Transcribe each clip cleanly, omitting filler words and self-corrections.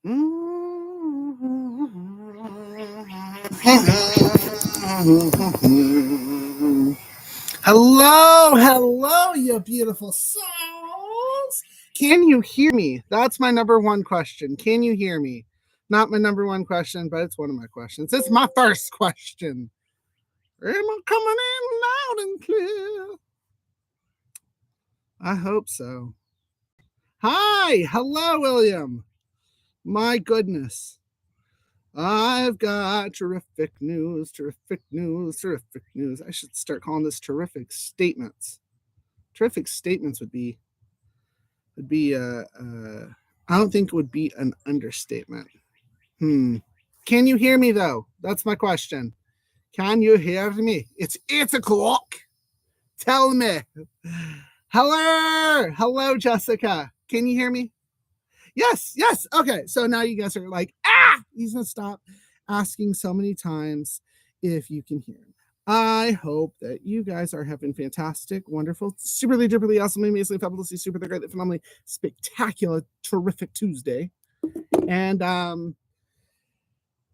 Hello, you beautiful souls. Can you hear me? That's my number one question. Can you hear me? Not my number one question, but it's one of my questions. It's my first question. Am I coming in loud and clear? I hope so. Hi. Hello, William. My goodness. I've got terrific news. I should start calling this terrific statements. Terrific statements would be I don't think it would be an understatement. Can you hear me though? That's my question. Can you hear me? It's 8 o'clock. Tell me. Hello, Jessica. Can you hear me? Yes. Okay, so now you guys are like, he's gonna stop asking so many times if you can hear him. I hope that you guys are having fantastic, wonderful, superly, duperly, awesomely, amazingly, fabulously, super, great, phenomenally, spectacular, terrific Tuesday. And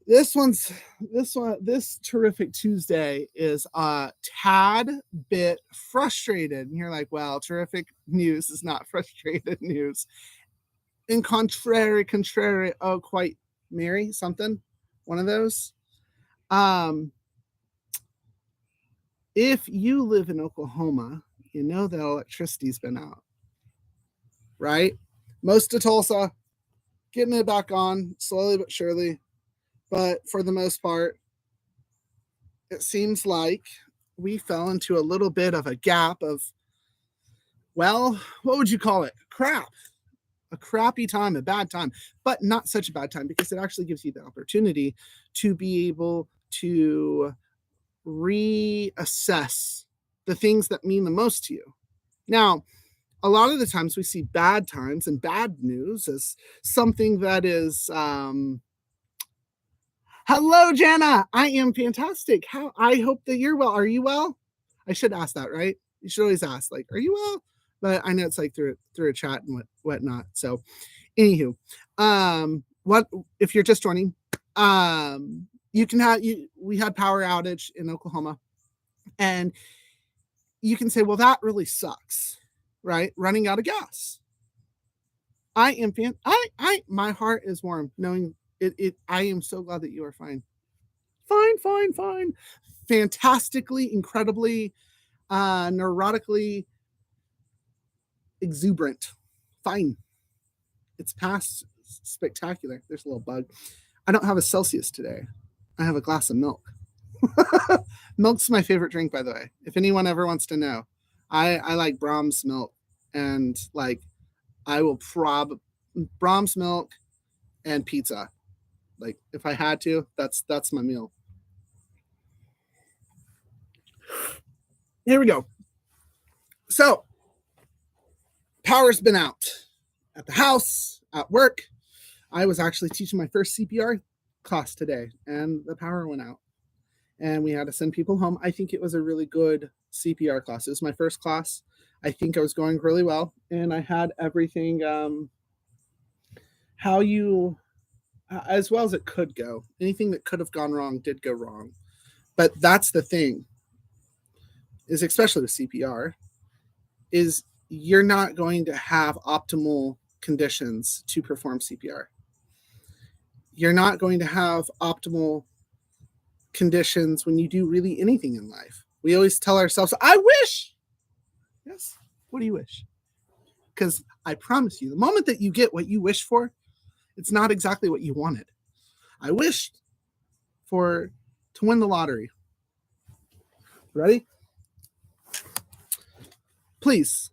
this terrific Tuesday is a tad bit frustrated. And you're like, well, terrific news is not frustrated news. In contrary, oh, quite merry, something, one of those. If you live in Oklahoma, you know that electricity's been out, right? Most of Tulsa, getting it back on slowly but surely. But for the most part, it seems like we fell into a little bit of a gap of, well, what would you call it? Crap. A crappy time, a bad time, but not such a bad time because it actually gives you the opportunity to be able to reassess the things that mean the most to you. Now, a lot of the times we see bad times and bad news as something that is, hello, Jana. I am fantastic. I hope that you're well. Are you well? I should ask that, right? You should always ask, like, are you well? But I know it's like through a chat and whatnot. So, anywho, what if you're just joining? You can have we had power outage in Oklahoma, and you can say, well, that really sucks, right? Running out of gas. I am my heart is warm knowing it. I am so glad that you are fine. Fine. Fantastically, incredibly, neurotically exuberant. Fine. It's past spectacular. There's a little bug. I don't have a Celsius today. I have a glass of milk. Milk's my favorite drink, by the way. If anyone ever wants to know, I like Brahms milk, and like I will Brahms milk and pizza. Like if I had to, that's my meal. Here we go. So power's been out at the house, at work. I was actually teaching my first CPR class today, and the power went out, and we had to send people home. I think it was a really good CPR class. It was my first class. I think I was going really well, and I had everything as well as it could go. Anything that could have gone wrong did go wrong. But that's the thing, is especially with CPR, is you're not going to have optimal conditions to perform CPR. You're not going to have optimal conditions when you do really anything in life. We always tell ourselves, I wish. Yes. What do you wish? Because I promise you, the moment that you get what you wish for, it's not exactly what you wanted. I wished to win the lottery. Ready? Please.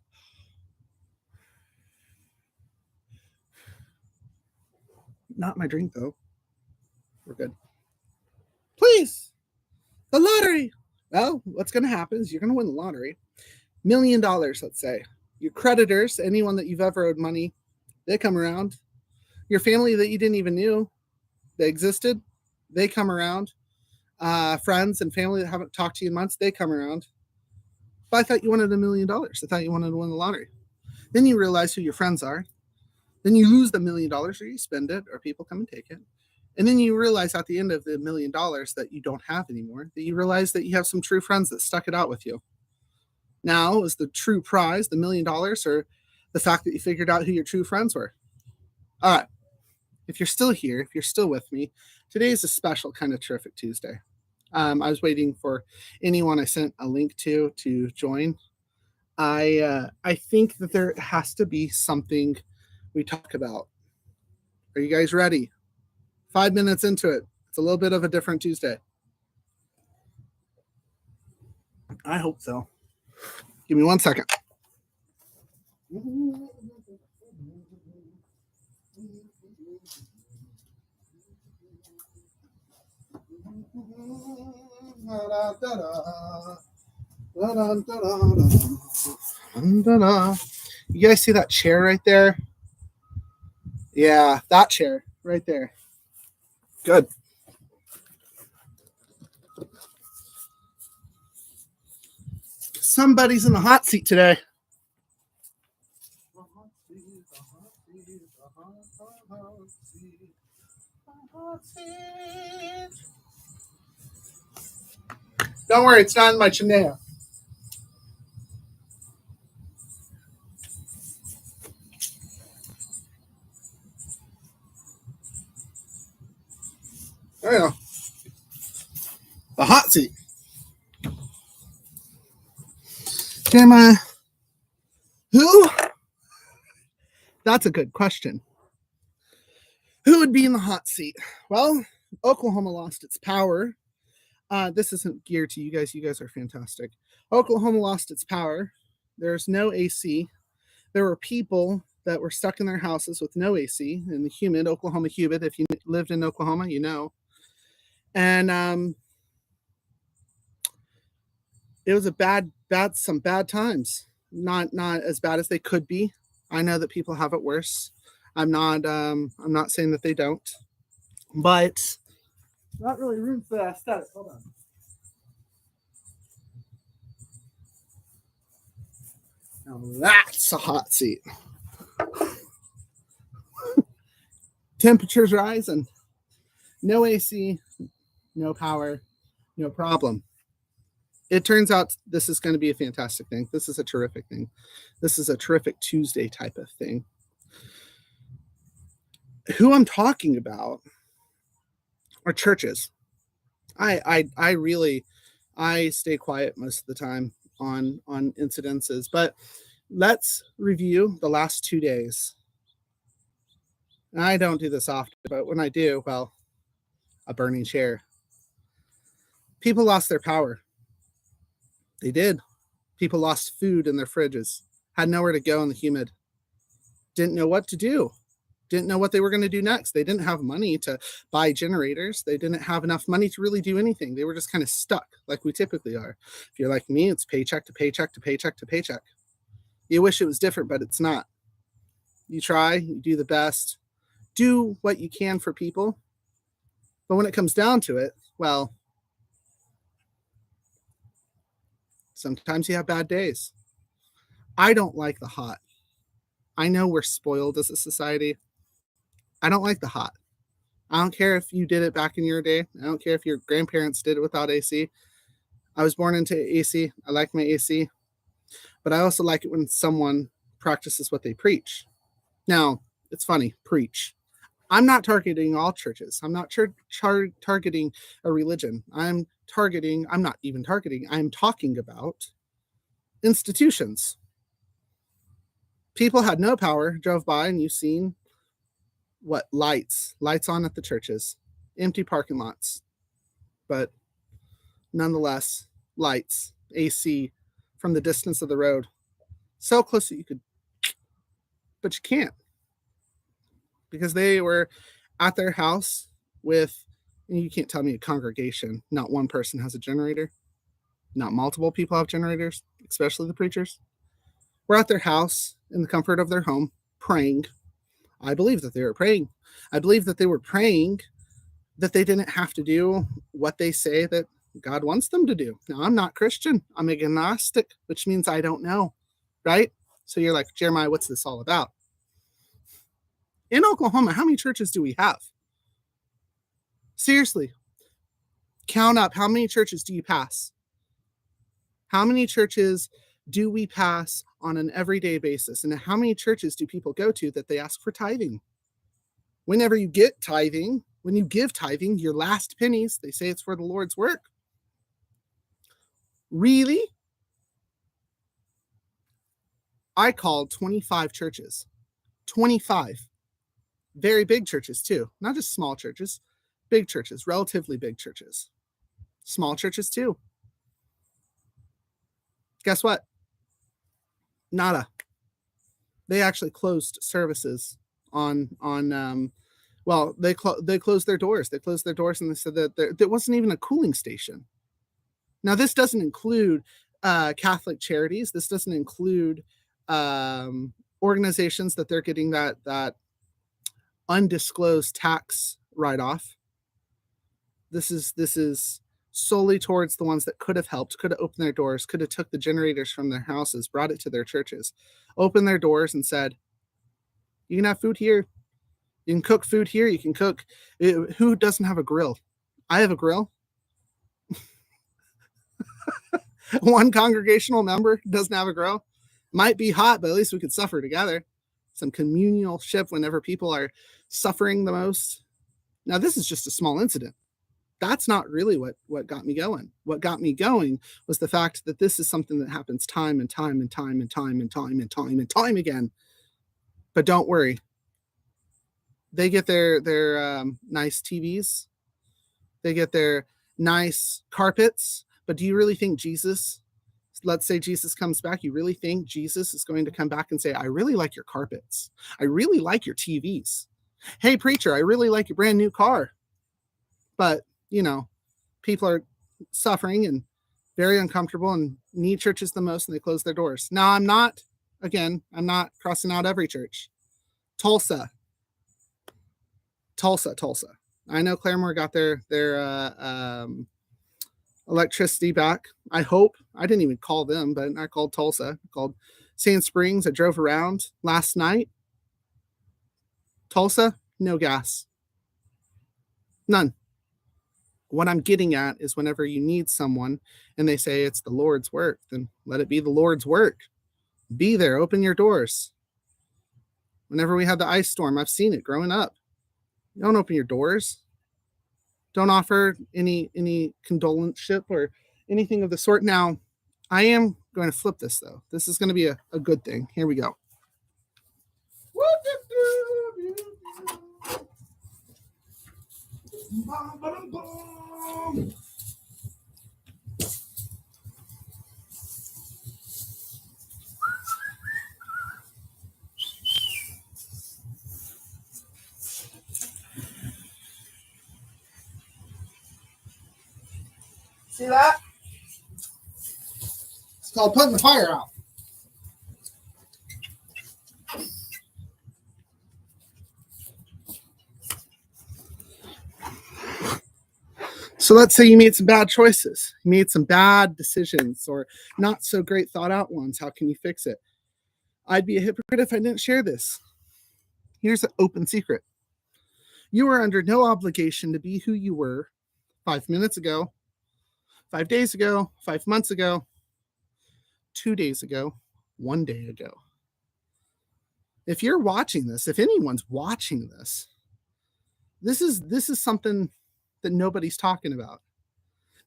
Not my drink, though. We're good. Please. The lottery. Well, what's going to happen is you're going to win the lottery. $1 million, let's say. Your creditors, anyone that you've ever owed money, they come around. Your family that you didn't even knew they existed, they come around. Friends and family that haven't talked to you in months, they come around. But I thought you wanted $1 million. I thought you wanted to win the lottery. Then you realize who your friends are. Then you lose the $1 million, or you spend it, or people come and take it. And then you realize at the end of the $1 million that you don't have anymore, that you realize that you have some true friends that stuck it out with you. Now, is the true prize the $1 million, or the fact that you figured out who your true friends were? All right. If you're still here, if you're still with me, today is a special kind of terrific Tuesday. I was waiting for anyone I sent a link to join. I think that there has to be something we talk about. Are you guys ready? 5 minutes into it. It's a little bit of a different Tuesday. I hope so. Give me 1 second. You guys see that chair right there? Yeah, that chair right there. Good. Somebody's in the hot seat today. Don't worry, it's not in my chinea. There you go. The hot seat. Am who? That's a good question. Who would be in the hot seat? Well, Oklahoma lost its power. This isn't geared to you guys. You guys are fantastic. Oklahoma lost its power. There's no AC. There were people that were stuck in their houses with no AC in the humid, Oklahoma humid. If you lived in Oklahoma, you know. And it was some bad times. Not as bad as they could be. I know that people have it worse. I'm not saying that they don't, but not really room for that status. Hold on. Now that's a hot seat. Temperatures rising. No AC, no power, no problem. It turns out this is going to be a fantastic thing. This is a terrific thing. This is a terrific Tuesday type of thing. Who I'm talking about are churches. I stay quiet most of the time on incidences, but let's review the last 2 days. And I don't do this often, but when I do, well, a burning chair. People lost their power. They did. People lost food in their fridges, had nowhere to go in the humid, didn't know what to do, didn't know what they were going to do next. They didn't have money to buy generators. They didn't have enough money to really do anything. They were just kind of stuck like we typically are. If you're like me, it's paycheck to paycheck to paycheck to paycheck. You wish it was different, but it's not. You try, you do the best, do what you can for people. But when it comes down to it, well, sometimes you have bad days. I don't like the hot. I know we're spoiled as a society. I don't like the hot. I don't care if you did it back in your day. I don't care if your grandparents did it without AC. I was born into AC. I like my AC. But I also like it when someone practices what they preach. Now, it's funny, preach. I'm not targeting all churches. I'm not targeting a religion. I'm talking about institutions. People had no power, drove by, and you've seen what lights on at the churches, empty parking lots, but nonetheless, lights, AC from the distance of the road, so close that you could, but you can't, because they were at their house with, and you can't tell me a congregation, not one person has a generator, not multiple people have generators, especially the preachers. We're at their house in the comfort of their home, praying. I believe that they were praying. I believe that they were praying that they didn't have to do what they say that God wants them to do. Now, I'm not Christian. I'm agnostic, which means I don't know, right? So you're like, Jeremiah, what's this all about? In Oklahoma, how many churches do we have? Seriously, count up. How many churches do you pass? How many churches do we pass on an everyday basis? And how many churches do people go to that they ask for tithing? Whenever you get tithing, when you give tithing, your last pennies, they say it's for the Lord's work. Really? I called 25 churches. 25. Very big churches too. Not just small churches, big churches, relatively big churches. Small churches too. Guess what? Nada. They actually closed services on well, they closed their doors. They closed their doors and they said that there wasn't even a cooling station. Now, this doesn't include Catholic charities. This doesn't include organizations that they're getting that undisclosed tax write-off. This is solely towards the ones that could have helped, could have opened their doors, could have took the generators from their houses, brought it to their churches, opened their doors and said, you can have food here. You can cook food here. You can cook. Who doesn't have a grill? I have a grill. One congregational member doesn't have a grill. Might be hot, but at least we could suffer together. Some communalship whenever people are suffering the most. Now, this is just a small incident. That's not really what got me going. What got me going was the fact that this is something that happens time and time and time and time and time and time and time again. But don't worry. They get their nice TVs. They get their nice carpets. But do you really think Jesus, let's say Jesus comes back, you really think Jesus is going to come back and say, I really like your carpets. I really like your TVs. Hey, preacher, I really like your brand new car. But, people are suffering and very uncomfortable and need churches the most, and they close their doors. Now, I'm not crossing out every church. Tulsa. I know Claremore got their electricity back. I hope. I didn't even call them, but I called Tulsa. I called Sand Springs. I drove around last night. Tulsa, no gas. None. What I'm getting at is whenever you need someone and they say it's the Lord's work, then let it be the Lord's work. Be there. Open your doors. Whenever we had the ice storm, I've seen it growing up. You don't open your doors. Don't offer any condolenceship or anything of the sort. Now, I am going to flip this, though. This is going to be a good thing. Here we go. See that? It's called putting the fire out. So let's say you made some bad choices. You made some bad decisions or not so great thought out ones. How can you fix it? I'd be a hypocrite if I didn't share this. Here's an open secret. You are under no obligation to be who you were 5 minutes ago, 5 days ago, 5 months ago, 2 days ago, 1 day ago. If you're watching this, if anyone's watching this, this is something that nobody's talking about.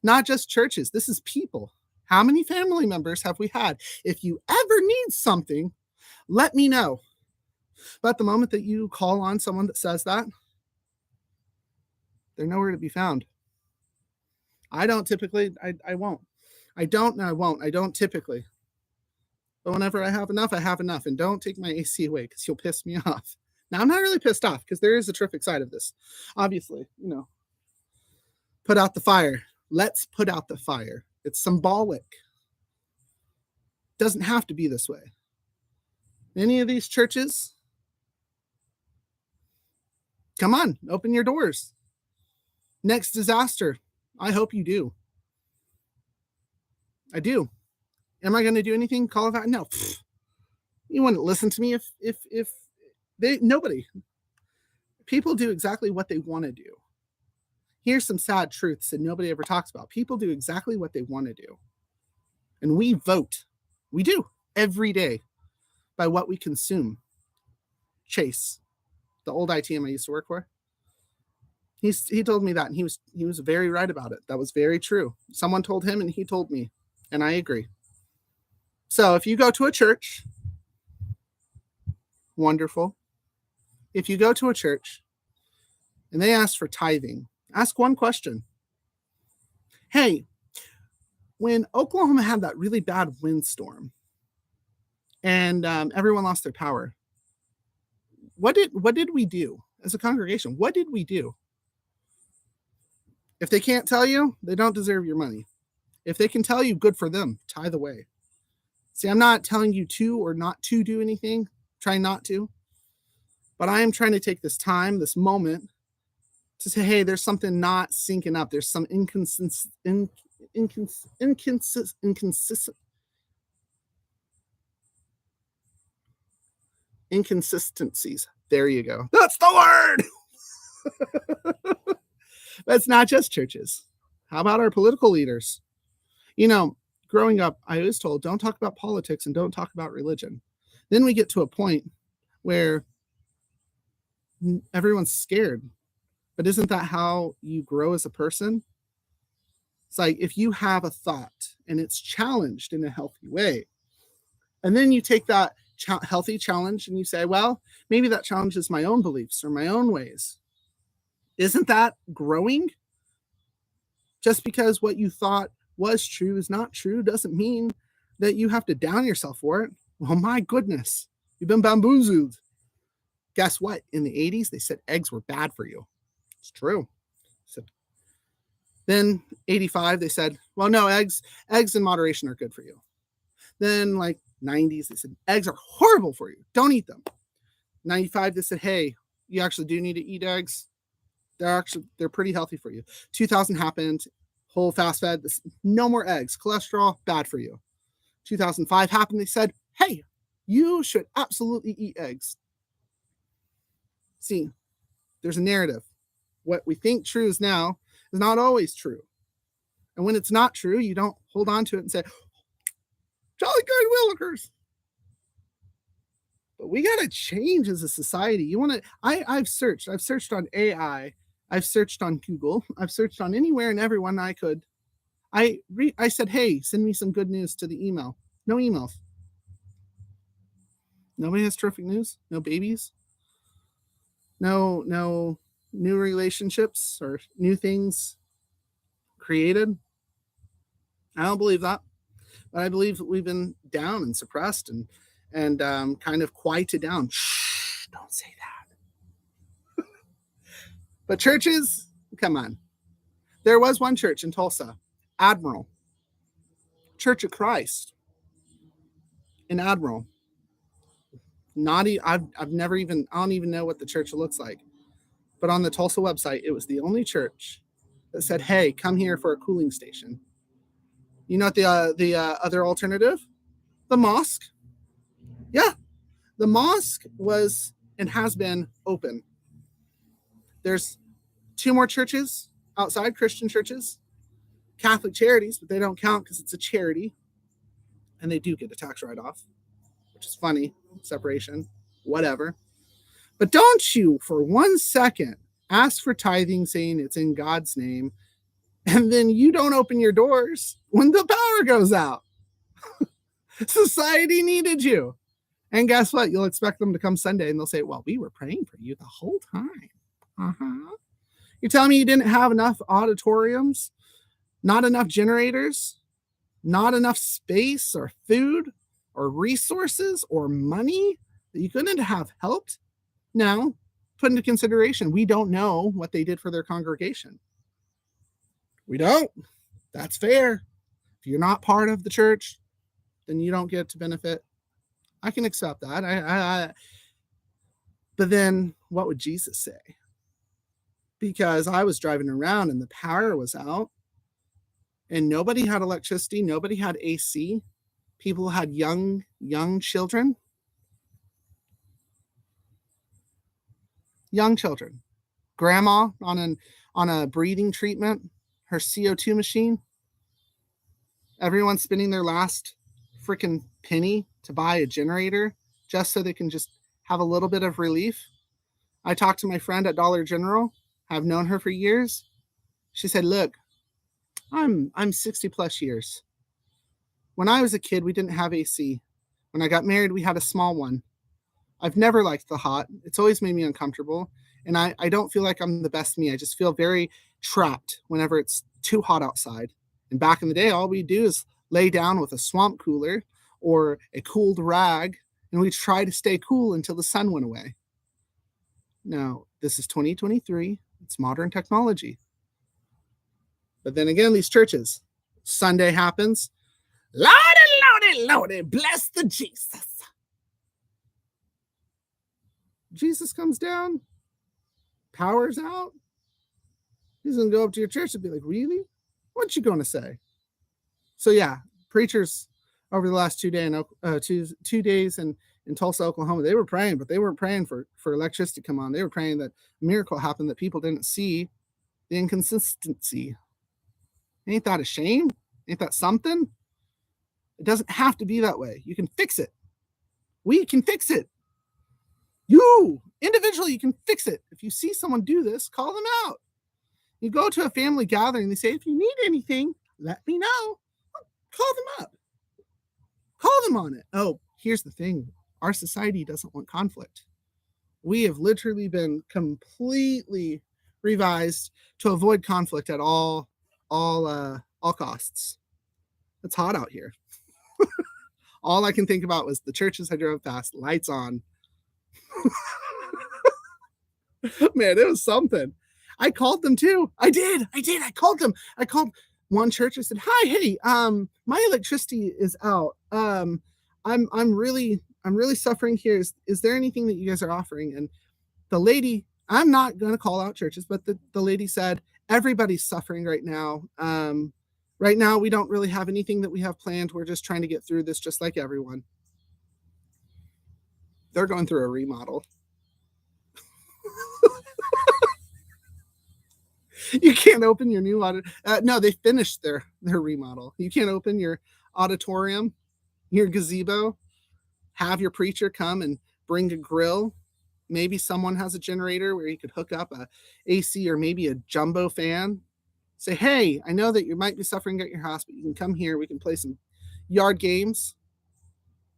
Not just churches, this is people. How many family members have we had? If you ever need something, let me know. But the moment that you call on someone that says that, they're nowhere to be found. I don't typically, I won't. I don't typically. But whenever I have enough, I have enough. And don't take my AC away because you'll piss me off. Now, I'm not really pissed off because there is a terrific side of this. Obviously, put out the fire. Let's put out the fire. It's symbolic. Doesn't have to be this way. Any of these churches, come on, open your doors. Next disaster, I hope you do. I do. Am I going to do anything? Call it out? No. You wouldn't listen to me if nobody. People do exactly what they want to do. Here's some sad truths that nobody ever talks about. People do exactly what they want to do. And we vote. We do every day by what we consume. Chase, the old ITM I used to work for, he told me that, and he was very right about it. That was very true. Someone told him and he told me, and I agree. So if you go to a church, wonderful. If you go to a church and they ask for tithing, ask one question. Hey, when Oklahoma had that really bad windstorm and everyone lost their power, what did we do as a congregation? What did we do? If they can't tell you, they don't deserve your money. If they can tell you, good for them. Tithe away. See, I'm not telling you to or not to do anything. Try not to. But I am trying to take this time, this moment, to say, hey, there's something not syncing up. There's some inconsistencies. There you go. That's the word. But it's not just churches. How about our political leaders? You know, growing up, I was told, don't talk about politics and don't talk about religion. Then we get to a point where everyone's scared. But isn't that how you grow as a person? It's like if you have a thought and it's challenged in a healthy way, and then you take that healthy challenge and you say, well, maybe that challenges my own beliefs or my own ways. Isn't that growing? Just because what you thought was true is not true doesn't mean that you have to down yourself for it. Oh my goodness, you've been bamboozled. Guess what? In the 80s, they said eggs were bad for you. It's true. So then 85, they said, well, no, eggs in moderation are good for you. Then like 90s, they said eggs are horrible for you. Don't eat them. 95, they said, hey, you actually do need to eat eggs. They're pretty healthy for you. 2000 happened, whole fast fed, no more eggs, cholesterol, bad for you. 2005 happened, they said, hey, you should absolutely eat eggs. See, there's a narrative. What we think true is now is not always true. And when it's not true, you don't hold on to it and say, jolly good Willikers. But we got to change as a society. You want to, I've searched on AI, I've searched on Google, I've searched on anywhere and everyone I could. I said, hey, send me some good news to the email. No emails. Nobody has terrific news. No babies. No new relationships or new things created. I don't believe that. But I believe that we've been down and suppressed and kind of quieted down. Shh, don't say that. But churches, come on. There was one church in Tulsa, Admiral, Church of Christ in Admiral. I've never even, I don't even know what the church looks like. But on the Tulsa website, it was the only church that said, hey, come here for a cooling station. You know what the other alternative? The mosque. Yeah, the mosque was and has been open. There's 2 more churches outside, Christian churches, Catholic charities, but they don't count because it's a charity. And they do get a tax write-off, which is funny, separation, whatever. But don't you, for 1 second, ask for tithing saying it's in God's name, and then you don't open your doors when the power goes out. Society needed you. And guess what? You'll expect them to come Sunday and they'll say, well, we were praying for you the whole time. Uh-huh. You're telling me you didn't have enough auditoriums, not enough generators, not enough space or food or resources or money that you couldn't have helped? Now, put into consideration, we don't know what they did for their congregation. We don't. That's fair. If you're not part of the church, then you don't get to benefit. I can accept that. But then what would Jesus say? Because I was driving around and the power was out and nobody had electricity. Nobody had AC. People had young children. young children, grandma on a breathing treatment, her CO2 machine. Everyone's spending their last freaking penny to buy a generator just so they can just have a little bit of relief. I talked to my friend at Dollar General. I've known her for years. She said, "Look, I'm 60 plus years. When I was a kid, we didn't have AC. When I got married, we had a small one. I've never liked the hot. It's always made me uncomfortable. And I don't feel like I'm the best me. I just feel very trapped whenever it's too hot outside. And back in the day, all we do is lay down with a swamp cooler or a cooled rag, and we try to stay cool until the sun went away." Now, this is 2023. It's modern technology. But then again, these churches, Sunday happens. Lordy, Lordy, Lordy, bless the Jesus. Jesus comes down, power's out. He's going to go up to your church and be like, "Really? What you going to say?" So yeah, preachers over the last 2 days in Tulsa, Oklahoma, they were praying, but they weren't praying for electricity to come on. They were praying that a miracle happened that people didn't see the inconsistency. Ain't that a shame? Ain't that something? It doesn't have to be that way. You can fix it. We can fix it. You individually, you can fix it. If you see someone do this, call them out. You go to a family gathering, they say, "If you need anything, let me know." Call them up. Call them on it. Oh, here's the thing. Our society doesn't want conflict. We have literally been completely revised to avoid conflict at all costs. It's hot out here. All I can think about was the churches I drove past, lights on. Man, it was something. I called them too. I did. I called them. I called one church. I said, "Hi, hey, my electricity is out. I'm really suffering here. Is there anything that you guys are offering?" And the lady, I'm not going to call out churches, but the lady said, "Everybody's suffering right now. Right now, we don't really have anything that we have planned. We're just trying to get through this just like everyone." They're going through a remodel. You can't open your new no, they finished their remodel. You can't open your auditorium, your gazebo, have your preacher come and bring a grill. Maybe someone has a generator where you could hook up a AC or maybe a jumbo fan. Say, "Hey, I know that you might be suffering at your house, but you can come here. We can play some yard games."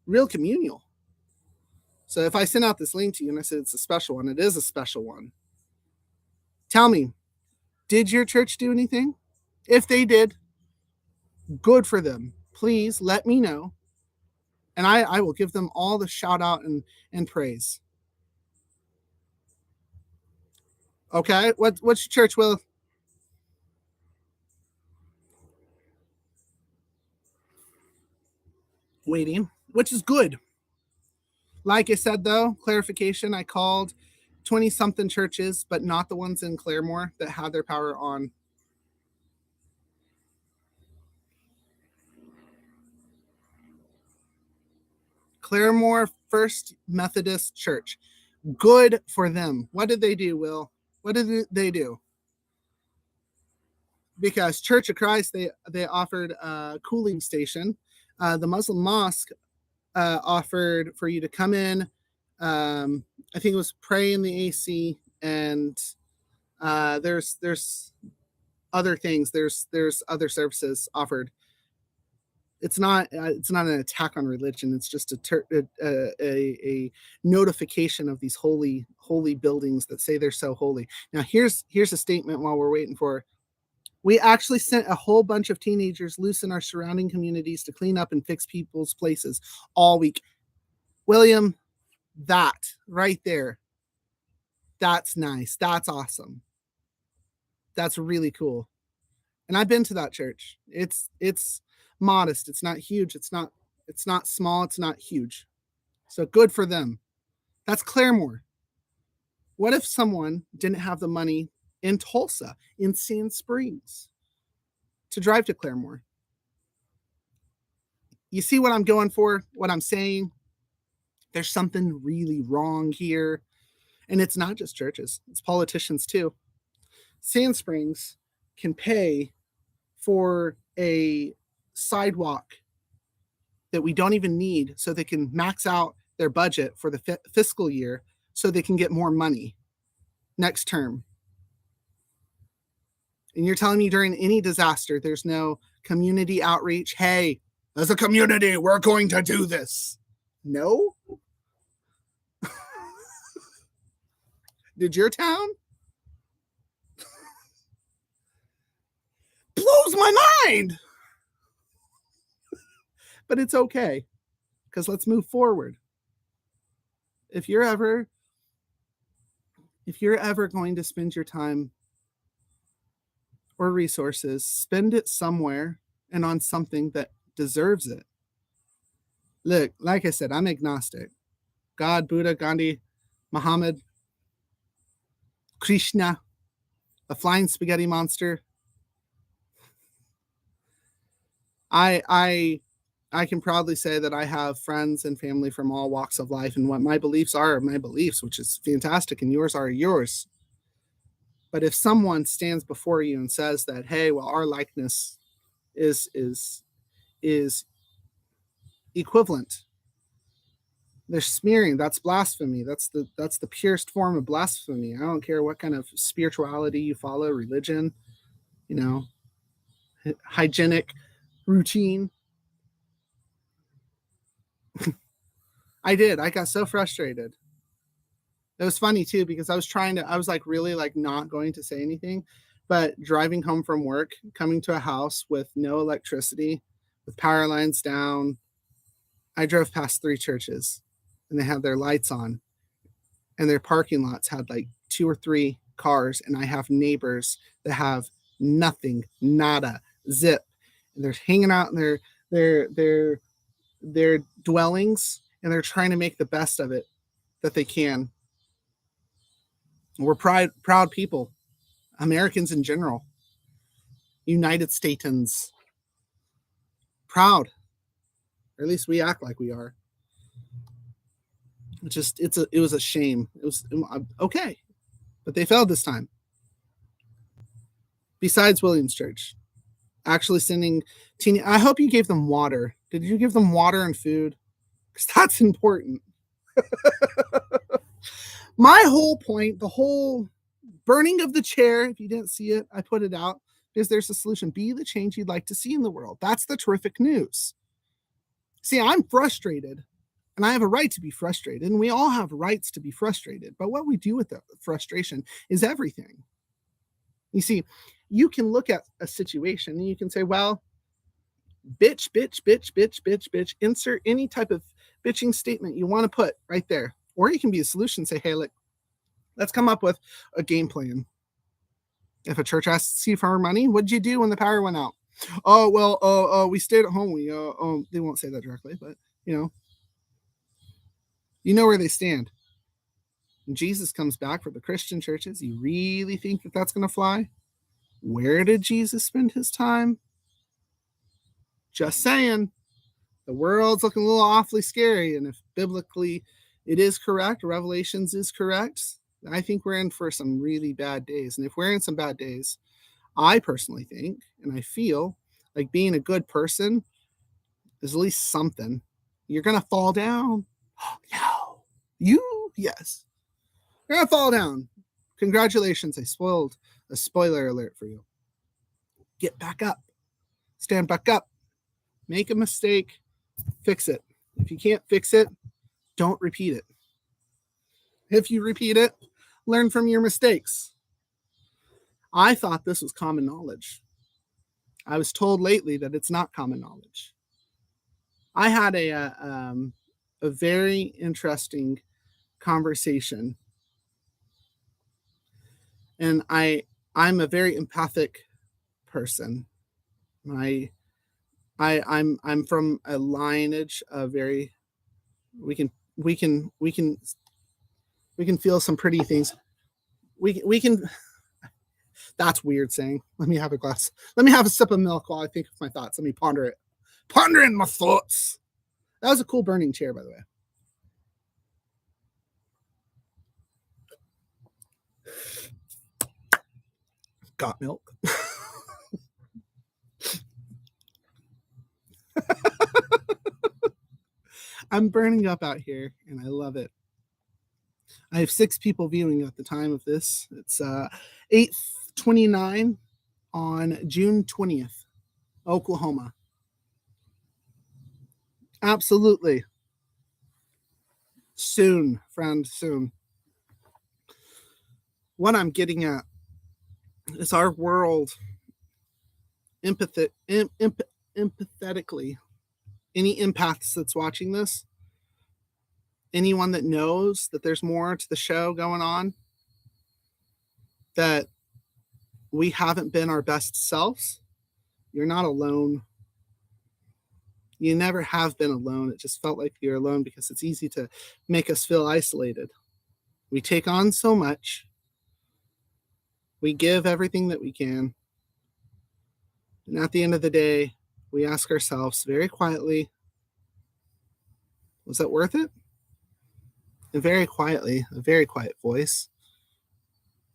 Real communal. So if I send out this link to you and I said it's a special one, it is a special one. Tell me, did your church do anything? If they did, good for them. Please let me know. And I will give them all the shout out and praise. Okay? What's your church, Will? Waiting, which is good. Like I said, though, clarification, I called 20 something churches, but not the ones in Claremore that had their power on. Claremore First Methodist Church. Good for them. What did they do, Will? What did they do? Because Church of Christ, they offered a cooling station. The Muslim mosque offered for you to come in. I think it was pray in the AC, and there's other things. There's other services offered. It's not an attack on religion. It's just a notification of these holy buildings that say they're so holy. Now here's a statement while we're waiting for. We actually sent a whole bunch of teenagers loose in our surrounding communities to clean up and fix people's places all week. William, that right there, that's nice. That's awesome. That's really cool. And I've been to that church. It's modest. It's not huge. It's not small. It's not huge. So good for them. That's Claremore. What if someone didn't have the money in Tulsa, in Sand Springs, to drive to Claremore? You see what I'm going for, what I'm saying? There's something really wrong here. And it's not just churches, it's politicians too. Sand Springs can pay for a sidewalk that we don't even need so they can max out their budget for the fiscal year so they can get more money next term. And you're telling me during any disaster, there's no community outreach? Hey, as a community, we're going to do this. No? Did your town? Blows my mind. But it's okay, because let's move forward. If you're ever going to spend your time or resources, spend it somewhere and on something that deserves it. Look, like I said, I'm agnostic. God, Buddha, Gandhi, Muhammad, Krishna, a flying spaghetti monster. I can proudly say that I have friends and family from all walks of life, and what my beliefs are my beliefs, which is fantastic, and yours are yours. But if someone stands before you and says that, hey, well, our likeness is equivalent, they're smearing. That's blasphemy. That's the purest form of blasphemy. I don't care what kind of spirituality you follow, religion, hygienic routine. I got so frustrated. It was funny too, because I was like really like not going to say anything, but driving home from work, coming to a house with no electricity, with power lines down, I drove past 3 churches and they had their lights on, and their parking lots had like 2 or 3 cars, and I have neighbors that have nothing, nada, zip, and they're hanging out in their dwellings, and they're trying to make the best of it that they can. We're proud people, Americans in general, United Statens, proud, or at least we act like we are. It was a shame. It was okay, but they failed this time. Besides Williams Church, actually sending I hope you gave them water. Did you give them water and food? Because that's important. My whole point, the whole burning of the chair, if you didn't see it, I put it out because there's a solution. Be the change you'd like to see in the world. That's the terrific news. See, I'm frustrated, and I have a right to be frustrated, and we all have rights to be frustrated. But what we do with the frustration is everything. You see, you can look at a situation and you can say, well, bitch, bitch, bitch, bitch, bitch, bitch, insert any type of bitching statement you want to put right there. Or you can be a solution and say, hey, look, let's come up with a game plan. If a church asks you for money, what'd you do when the power went out? Oh, well, we stayed at home. They won't say that directly, but you know where they stand. When Jesus comes back for the Christian churches, you really think that that's going to fly? Where did Jesus spend his time? Just saying. The world's looking a little awfully scary, and if biblically it is correct, Revelations is correct, I think we're in for some really bad days. And if we're in some bad days, I personally think, and I feel like being a good person is at least something. You're going to fall down. No. You? Yes. You're going to fall down. Congratulations. I spoiled a spoiler alert for you. Get back up. Stand back up. Make a mistake. Fix it. If you can't fix it, don't repeat it. If you repeat it, learn from your mistakes. I thought this was common knowledge. I was told lately that it's not common knowledge. I had a very interesting conversation, and I'm a very empathic person. I'm from a lineage of very we can feel some pretty things. We can That's weird saying. Let me have a sip of milk while I think of my thoughts. Let me ponder it. Pondering my thoughts. That was a cool burning chair, by the way. Got milk. I'm burning up out here, and I love it. I have 6 people viewing at the time of this. It's 8:29 on June 20th, Oklahoma. Absolutely. Soon, friend, soon. What I'm getting at is our world empathetically. Any empaths that's watching this, anyone that knows that there's more to the show going on, that we haven't been our best selves, you're not alone. You never have been alone. It just felt like you're alone because it's easy to make us feel isolated. We take on so much. We give everything that we can. And at the end of the day, we ask ourselves very quietly, was that worth it? And very quietly, a very quiet voice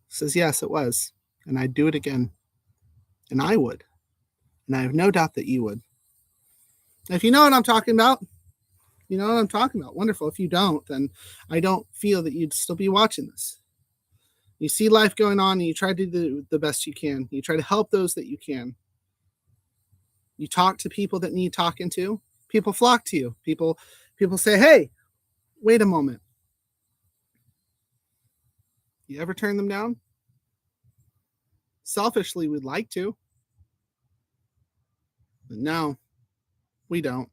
says, yes, it was. And I'd do it again. And I would. And I have no doubt that you would. And if you know what I'm talking about, you know what I'm talking about. Wonderful. If you don't, then I don't feel that you'd still be watching this. You see life going on and you try to do the best you can. You try to help those that you can. You talk to people that need talking to. People flock to you. People say, hey, wait a moment. You ever turn them down? Selfishly, we'd like to. But no, we don't.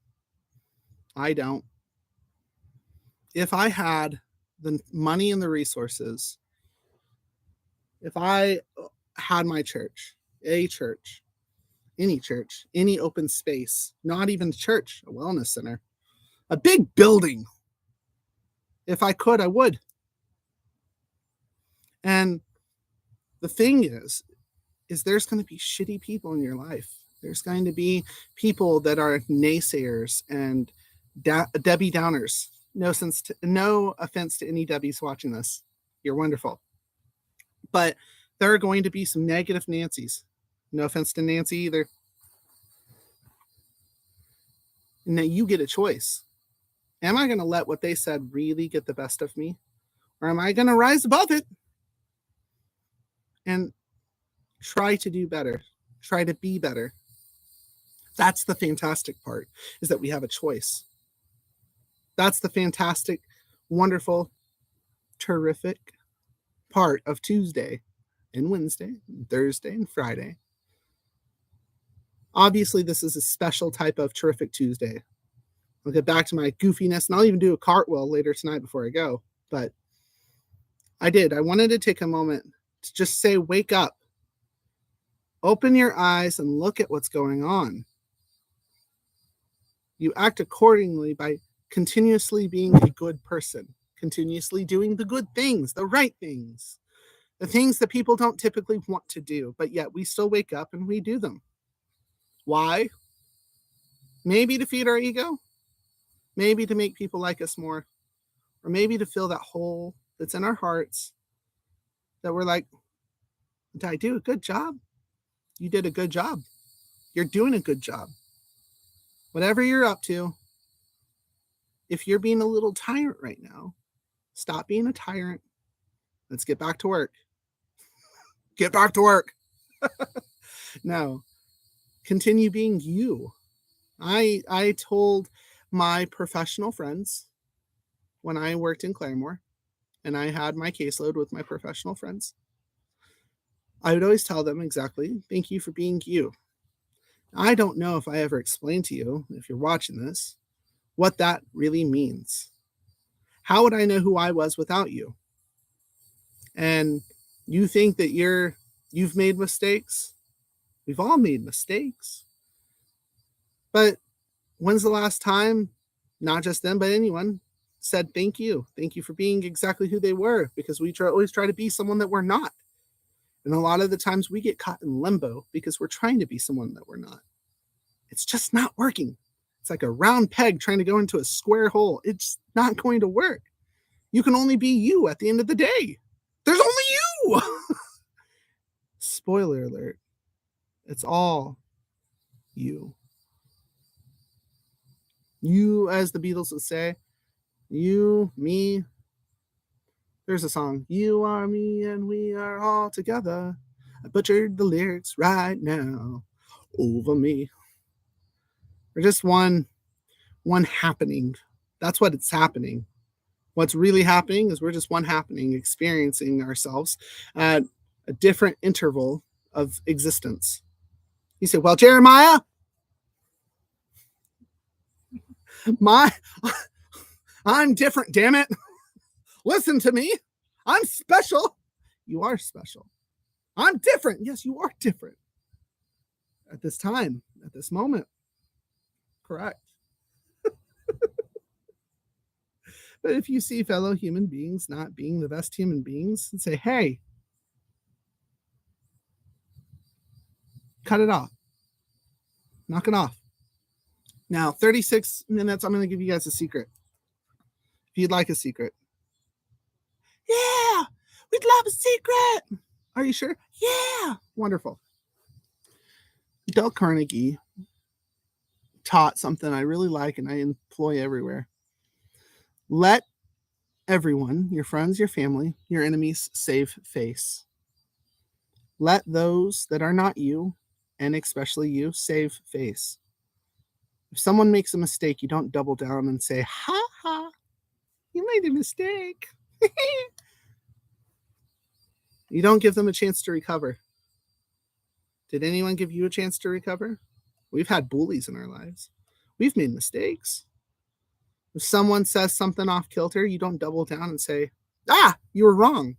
I don't. If I had the money and the resources, if I had my church, any church, any open space, not even church, a wellness center, a big building, if I could, I would. And the thing is there's going to be shitty people in your life. There's going to be people that are naysayers and Debbie Downers. No offense to any Debbies watching this. You're wonderful. But there are going to be some negative Nancys. No offense to Nancy either. Now you get a choice. Am I going to let what they said really get the best of me? Or am I going to rise above it and try to do better? Try to be better. That's the fantastic part, is that we have a choice. That's the fantastic, wonderful, terrific part of Tuesday and Wednesday and Thursday and Friday. Obviously, this is a special type of terrific Tuesday. I'll get back to my goofiness, and I'll even do a cartwheel later tonight before I go. But I wanted to take a moment to just say, wake up. Open your eyes and look at what's going on. You act accordingly by continuously being a good person, continuously doing the good things, the right things, the things that people don't typically want to do, but yet we still wake up and we do them. Why? Maybe to feed our ego, maybe to make people like us more, or maybe to fill that hole that's in our hearts that we're like, did I do a good job? You did a good job. You're doing a good job. Whatever you're up to, if you're being a little tyrant right now, stop being a tyrant. Let's get back to work. Get back to work. No, continue being you. I told my professional friends when I worked in Claremore and I had my caseload with my professional friends, I would always tell them exactly, thank you for being you. I don't know if I ever explained to you, if you're watching this, what that really means. How would I know who I was without you? And you think that you've made mistakes? We've all made mistakes. But when's the last time, not just them, but anyone, said thank you? Thank you for being exactly who they were, because we always try to be someone that we're not. And a lot of the times we get caught in limbo because we're trying to be someone that we're not. It's just not working. It's like a round peg trying to go into a square hole. It's not going to work. You can only be you at the end of the day. There's only you. Spoiler alert. It's all you. You, as the Beatles would say, you, me. There's a song, you are me and we are all together. I butchered the lyrics right now over me. We're just one happening. That's what it's happening. What's really happening is we're just one happening, experiencing ourselves at a different interval of existence. You say, well, Jeremiah, I'm different, damn it. Listen to me. I'm special. You are special. I'm different. Yes, you are different. At this time, at this moment. Correct. But if you see fellow human beings not being the best human beings, and say, hey, cut it off. Knock it off. Now, 36 minutes, I'm going to give you guys a secret. If you'd like a secret. Yeah, we'd love a secret. Are you sure? Yeah. Wonderful. Dale Carnegie taught something I really like and I employ everywhere. Let everyone, your friends, your family, your enemies, save face. Let those that are not you, and especially you, save face. If someone makes a mistake, you don't double down and say, ha ha, you made a mistake. You don't give them a chance to recover. Did anyone give you a chance to recover? We've had bullies in our lives. We've made mistakes. If someone says something off kilter, you don't double down and say, you were wrong.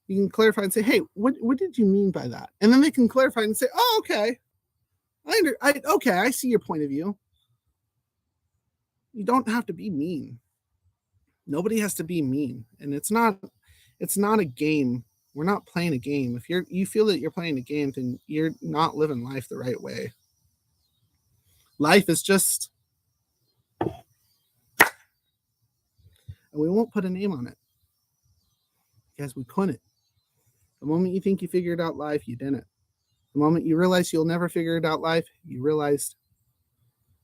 You can clarify and say, hey, what did you mean by that? And then they can clarify and say, oh, okay. I see your point of view. You don't have to be mean. Nobody has to be mean. And it's not a game. We're not playing a game. If you feel that you're playing a game, then you're not living life the right way. Life is just, and we won't put a name on it because we couldn't. The moment you think you figured out life, you didn't. The moment you realize you'll never figure it out life, you realized,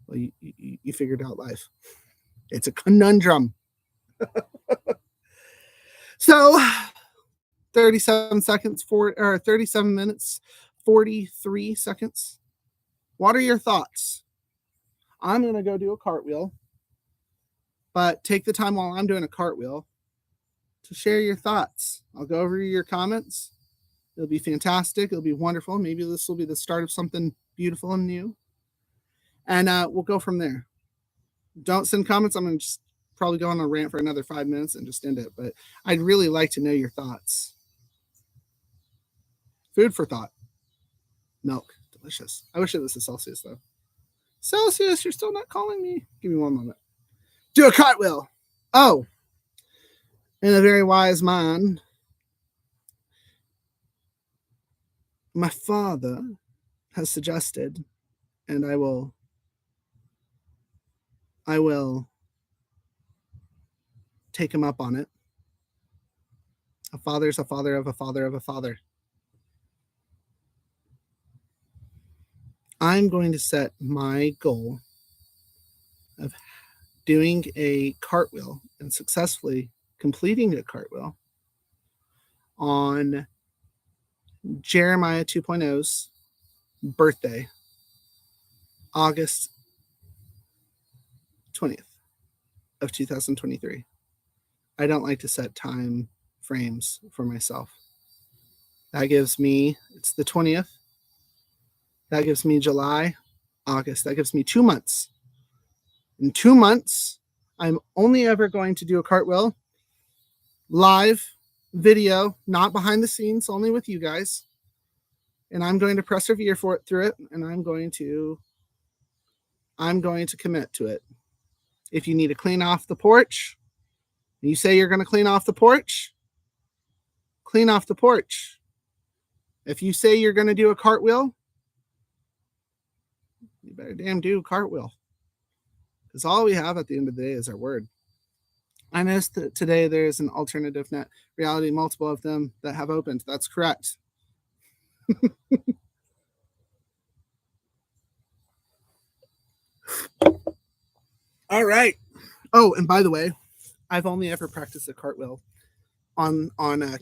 well, you figured out life. It's a conundrum. So 37 minutes, 43 seconds. What are your thoughts? I'm going to go do a cartwheel, but take the time while I'm doing a cartwheel to share your thoughts. I'll go over your comments. It'll be fantastic. It'll be wonderful. Maybe this will be the start of something beautiful and new. And we'll go from there. Don't send comments. I'm going to just probably go on a rant for another 5 minutes and just end it. But I'd really like to know your thoughts. Food for thought. Milk. Delicious. I wish it was a Celsius, though. Celsius, you're still not calling me? Give me one moment. Do a cartwheel. Oh. In a very wise mind, my father has suggested, and I will take him up on it. A father is a father of a father of a father. I'm going to set my goal of doing a cartwheel and successfully completing a cartwheel on Jeremiah 2.0's birthday, August 20th of 2023. I don't like to set time frames for myself. That gives me, it's the 20th. That gives me July, August. That gives me 2 months. In 2 months, I'm only ever going to do a cartwheel live video, not behind the scenes, only with you guys. And I'm going to persevere through it, and I'm going to commit to it. If you need to clean off the porch, and you say you're going to clean off the porch, clean off the porch. If you say you're going to do a cartwheel, you better damn do a cartwheel. Because all we have at the end of the day is our word. I noticed that today there's an alternative net reality, multiple of them that have opened. That's correct. All right. Oh, and by the way, I've only ever practiced a cartwheel on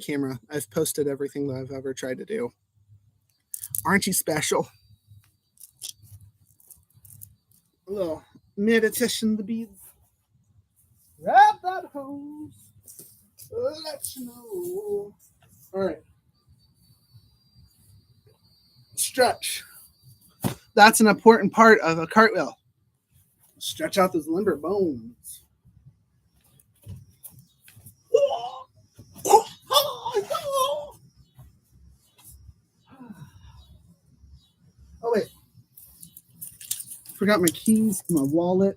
camera. I've posted everything that I've ever tried to do. Aren't you special? A little meditation, the beads. Grab that hose. Let you know. All right. Stretch. That's an important part of a cartwheel. Stretch out those limber bones. Oh, wait. Forgot my keys, my wallet.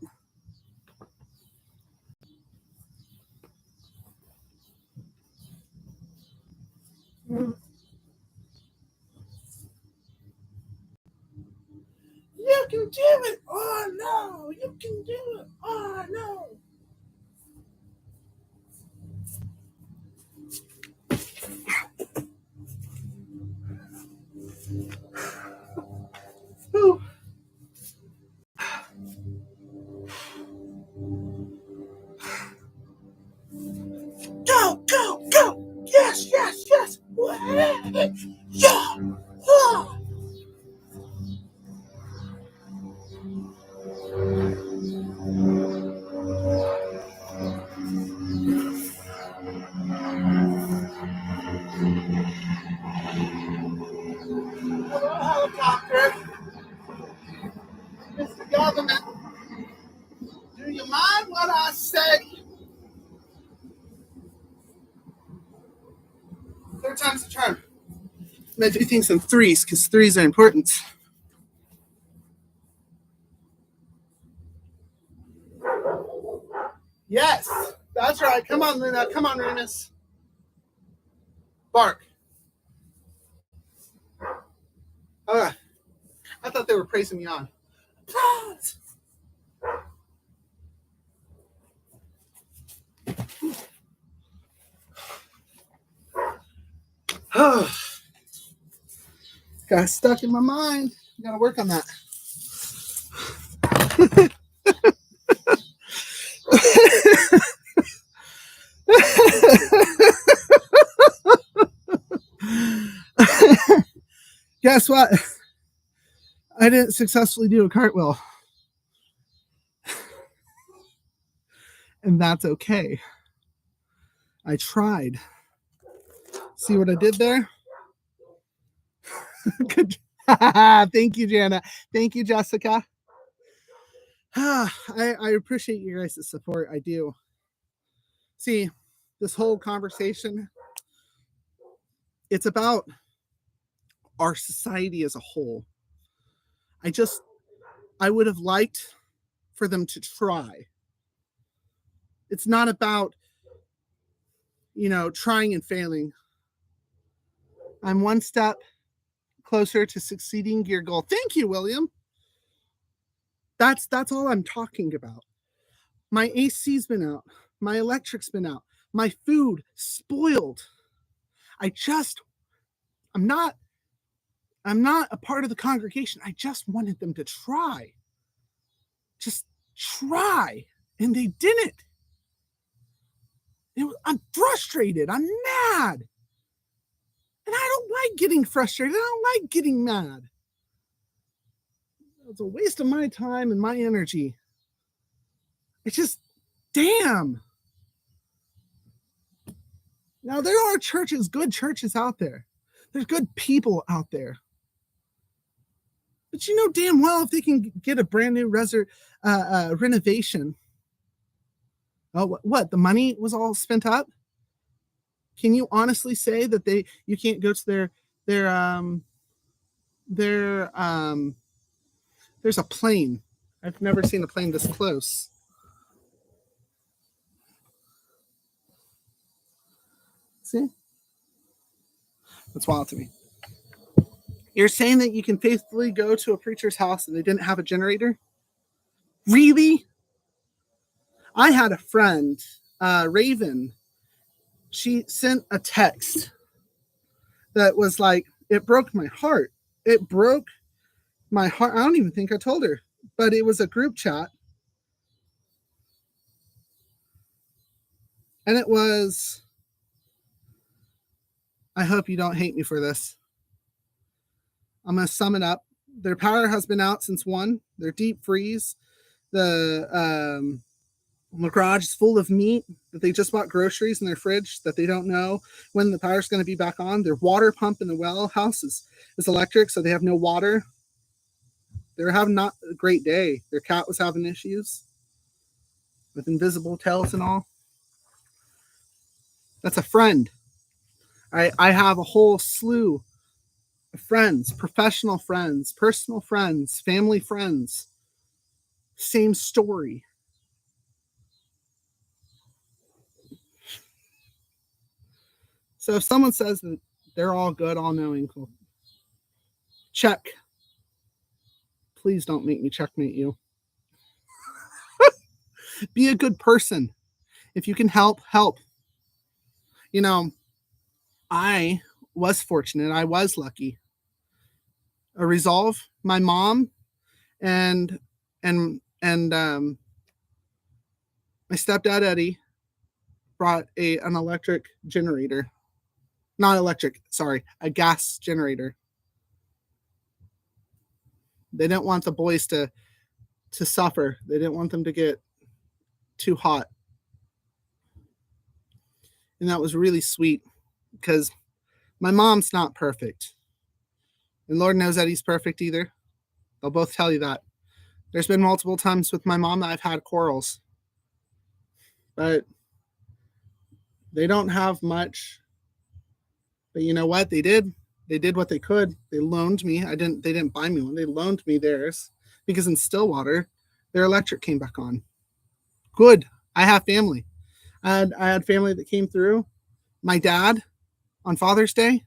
You can do it! Oh, no! You can do it! Oh, no! Ooh. Go, go, go! Yes, yes, yes! Yeah! Oh. Hello, helicopter. Mr. Government, do you mind what I say? Third time's the charm. I'm going to do things in threes because threes are important. Yes, that's right. Come on, Luna. Come on, Remus. Bark. Okay. I thought they were praising me on. Applause. Oh, got stuck in my mind. Got to work on that. Guess what? I didn't successfully do a cartwheel. And that's okay. I tried. See what I did there? Good. Thank you, Jana. Thank you, Jessica. I appreciate you guys' support. I do. See, this whole conversation, it's about our society as a whole. I would have liked for them to try. It's not about, trying and failing. I'm one step closer to succeeding your goal. Thank you, William. That's all I'm talking about. My AC's been out. My electric's been out. My food spoiled. I'm not a part of the congregation. I just wanted them to try. Just try. And they didn't. I'm frustrated. I'm mad. And I don't like getting frustrated. I don't like getting mad. It's a waste of my time and my energy. It's just, damn. Now, there are churches, good churches out there. There's good people out there. But you know damn well if they can get a brand new renovation. Oh, what? The money was all spent up? Can you honestly say that you can't go to there's a plane. I've never seen a plane this close. See? That's wild to me. You're saying that you can faithfully go to a preacher's house and they didn't have a generator? Really? I had a friend Raven, she sent a text that was like, it broke my heart. It broke my heart. I don't even think I told her, but it was a group chat. And it was, I hope you don't hate me for this. I'm going to sum it up. Their power has been out since 1. Their deep freeze. The garage is full of meat that they just bought groceries in their fridge that they don't know when the power's going to be back on. Their water pump in the well house is electric, so they have no water. They're having not a great day. Their cat was having issues with invisible tails and all. That's a friend. I have a whole slew of friends, professional friends, personal friends, family friends. Same story. So if someone says that they're all good, all knowing, cool. Check. Please don't make me checkmate you. Be a good person. If you can help, help. You know, I was fortunate. I was lucky. A resolve. My mom and my stepdad Eddie brought an electric generator. Not electric, sorry, a gas generator. They didn't want the boys to suffer. They didn't want them to get too hot. And that was really sweet because my mom's not perfect. And Lord knows Eddie's perfect either. They'll both tell you that. There's been multiple times with my mom that I've had quarrels. But they don't have much. But you know what? They did what they could. They loaned me. They didn't buy me one. They loaned me theirs because in Stillwater, their electric came back on. Good. I have family. I had family that came through. My dad on Father's Day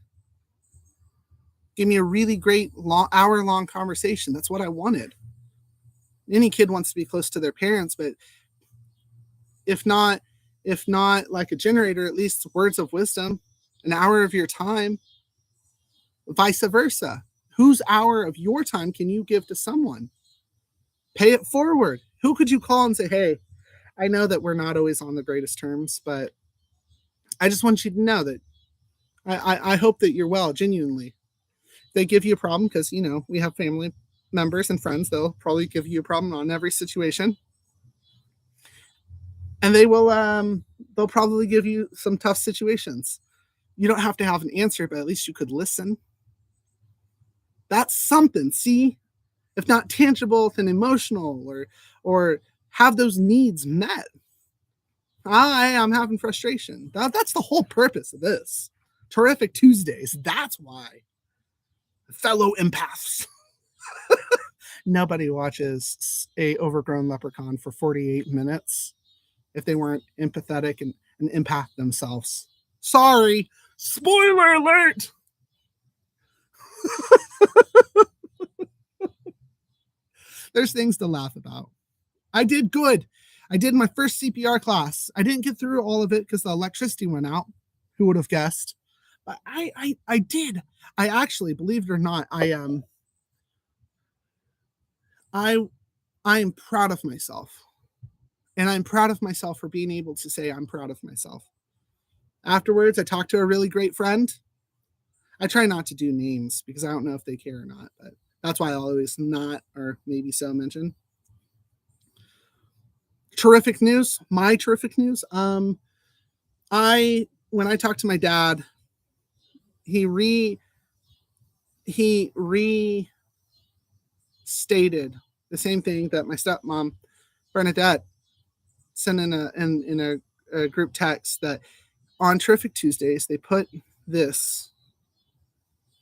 gave me a really great hour-long conversation. That's what I wanted. Any kid wants to be close to their parents, but if not like a generator, at least words of wisdom, an hour of your time, vice versa. Whose hour of your time can you give to someone? Pay it forward. Who could you call and say, hey, I know that we're not always on the greatest terms, but I just want you to know that I hope that you're well, genuinely. They give you a problem because, you know, we have family members and friends. They'll probably give you a problem on every situation. And they'll probably give you some tough situations. You don't have to have an answer, but at least you could listen. That's something. See, if not tangible, then emotional, or have those needs met. I'm having frustration. That's the whole purpose of this. Terrific Tuesdays. That's why. Fellow empaths. Nobody watches a overgrown leprechaun for 48 minutes if they weren't empathetic and empath themselves. Sorry. Spoiler alert. There's things to laugh about. I did good. I did my first CPR class. I didn't get through all of it because the electricity went out. Who would have guessed? But I did. I actually, believe it or not, I am proud of myself. And I'm proud of myself for being able to say I'm proud of myself. Afterwards, I talked to a really great friend. I try not to do names because I don't know if they care or not, but that's why I'll always not, or maybe so, mention. Terrific news. My terrific news. When I talked to my dad, he restated the same thing that my stepmom Bernadette sent in a group text, that on Terrific Tuesdays they put this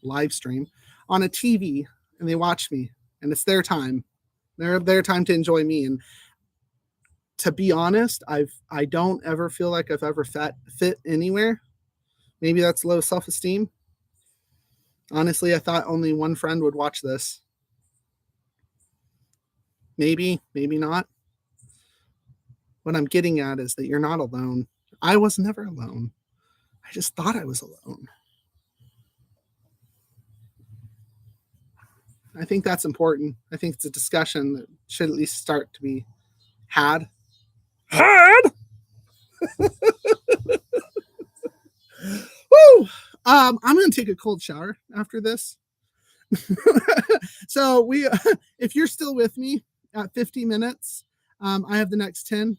live stream on a TV and they watch me, and it's their time. Their time to enjoy me. And to be honest, I don't ever feel like I've ever fit anywhere. Maybe that's low self-esteem. Honestly, I thought only one friend would watch this. Maybe not. What I'm getting at is that you're not alone. I was never alone. I just thought I was alone. I think that's important. I think it's a discussion that should at least start to be had. Woo! I'm going to take a cold shower after this. So if you're still with me at 50 minutes, I have the next 10.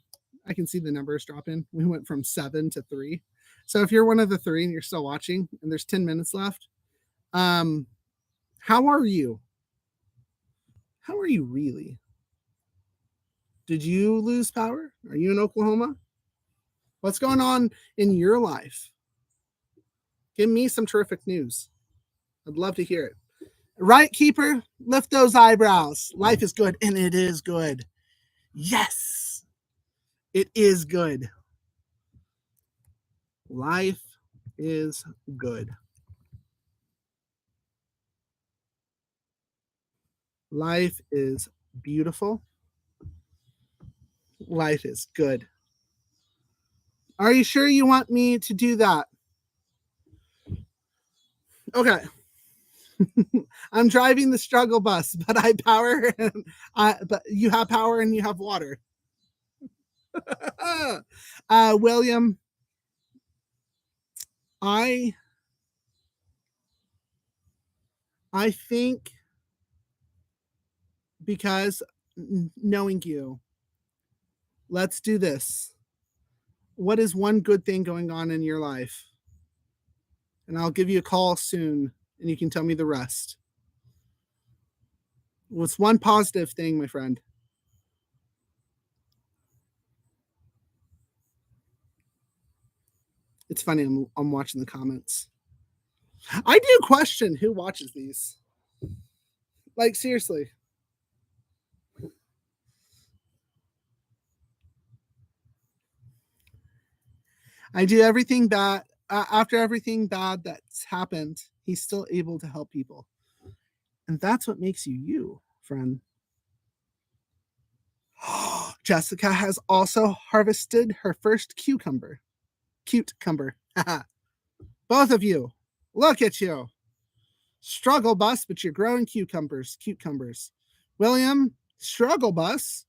I can see the numbers dropping. We went from 7 to 3. So if you're one of the 3 and you're still watching and there's 10 minutes left, how are you? How are you really? Did you lose power? Are you in Oklahoma? What's going on in your life? Give me some terrific news. I'd love to hear it. Right, Keeper? Lift those eyebrows. Life is good, and it is good. Yes, it is good. Life is good. Life is beautiful. Life is good. Are you sure you want me to do that? Okay. I'm driving the struggle bus, but I power. But you have power and you have water. William, I think because knowing you, let's do this. What is one good thing going on in your life? And I'll give you a call soon and you can tell me the rest. What's one positive thing, my friend? It's funny, I'm watching the comments. I do question who watches these. Like, seriously. I do everything bad. After everything bad that's happened, he's still able to help people. And that's what makes you you, friend. Jessica has also harvested her first cucumber. Cute cumber. Both of you, look at you. Struggle bus, but you're growing cucumbers. William, struggle bus,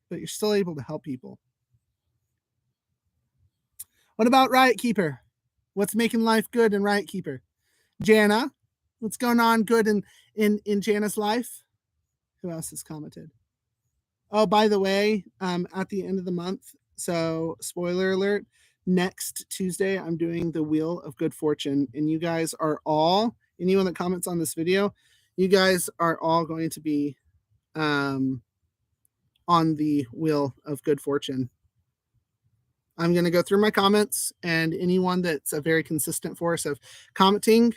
but you're still able to help people. What about Riot Keeper? What's making life good in Riot Keeper? Jana, what's going on good in Jana's life? Who else has commented? Oh, by the way, at the end of the month, so spoiler alert, next Tuesday, I'm doing the Wheel of Good Fortune, and you guys are all, anyone that comments on this video, you guys are all going to be on the Wheel of Good Fortune. I'm going to go through my comments, and anyone that's a very consistent force of commenting,